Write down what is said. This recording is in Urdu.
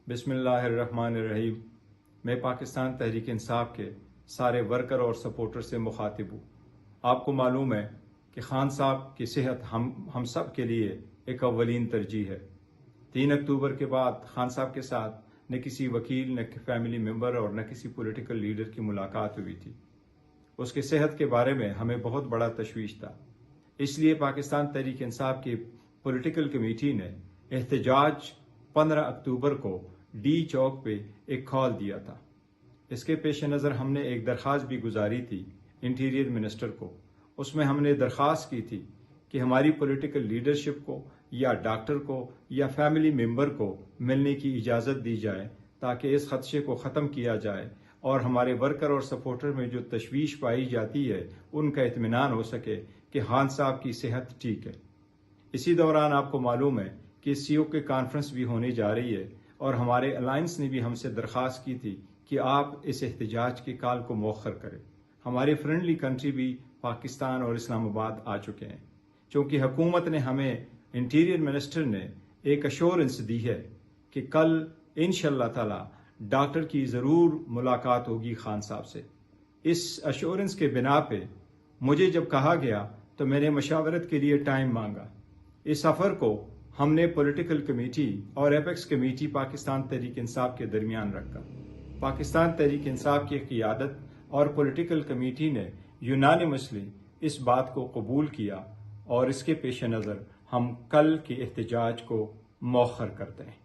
بسم اللہ الرحمن الرحیم۔ میں پاکستان تحریک انصاف کے سارے ورکر اور سپورٹر سے مخاطب ہوں۔ آپ کو معلوم ہے کہ خان صاحب کی صحت ہم سب کے لیے ایک اولین ترجیح ہے۔ 3 اکتوبر کے بعد خان صاحب کے ساتھ نہ کسی وکیل، نہ فیملی ممبر اور نہ کسی پولیٹیکل لیڈر کی ملاقات ہوئی تھی۔ اس کی صحت کے بارے میں ہمیں بہت بڑا تشویش تھا، اس لیے پاکستان تحریک انصاف کی پولیٹیکل کمیٹی نے احتجاج 15 اکتوبر کو ڈی چوک پہ ایک کال دیا تھا۔ اس کے پیش نظر ہم نے ایک درخواست بھی گزاری تھی انٹیریئر منسٹر کو۔ اس میں ہم نے درخواست کی تھی کہ ہماری پولیٹیکل لیڈرشپ کو یا ڈاکٹر کو یا فیملی ممبر کو ملنے کی اجازت دی جائے تاکہ اس خدشے کو ختم کیا جائے اور ہمارے ورکر اور سپورٹر میں جو تشویش پائی جاتی ہے ان کا اطمینان ہو سکے کہ خان صاحب کی صحت ٹھیک ہے۔ اسی دوران آپ کو معلوم ہے کہ سی او کی کانفرنس بھی ہونے جا رہی ہے اور ہمارے الائنس نے بھی ہم سے درخواست کی تھی کہ آپ اس احتجاج کی کال کو مؤخر کریں۔ ہمارے فرینڈلی کنٹری بھی پاکستان اور اسلام آباد آ چکے ہیں، چونکہ حکومت نے ہمیں انٹیریئر منسٹر نے ایک ایشورنس دی ہے کہ کل انشاءاللہ تعالی ڈاکٹر کی ضرور ملاقات ہوگی خان صاحب سے۔ اس ایشورنس کے بنا پہ مجھے جب کہا گیا تو میں نے مشاورت کے لیے ٹائم مانگا۔ اس سفر کو ہم نے پولیٹیکل کمیٹی اور ایپیکس کمیٹی پاکستان تحریک انصاف کے درمیان رکھا۔ پاکستان تحریک انصاف کی قیادت اور پولیٹیکل کمیٹی نے یونانیمسلی اس بات کو قبول کیا اور اس کے پیش نظر ہم کل کے احتجاج کو مؤخر کرتے ہیں۔